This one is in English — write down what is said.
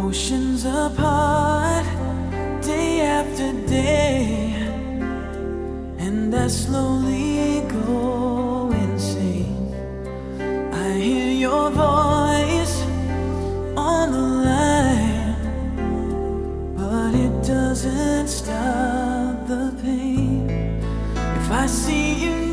Oceans apart, day after day, and I slowly go insane. I hear your voice on the line, but it doesn't stop the pain. If I see you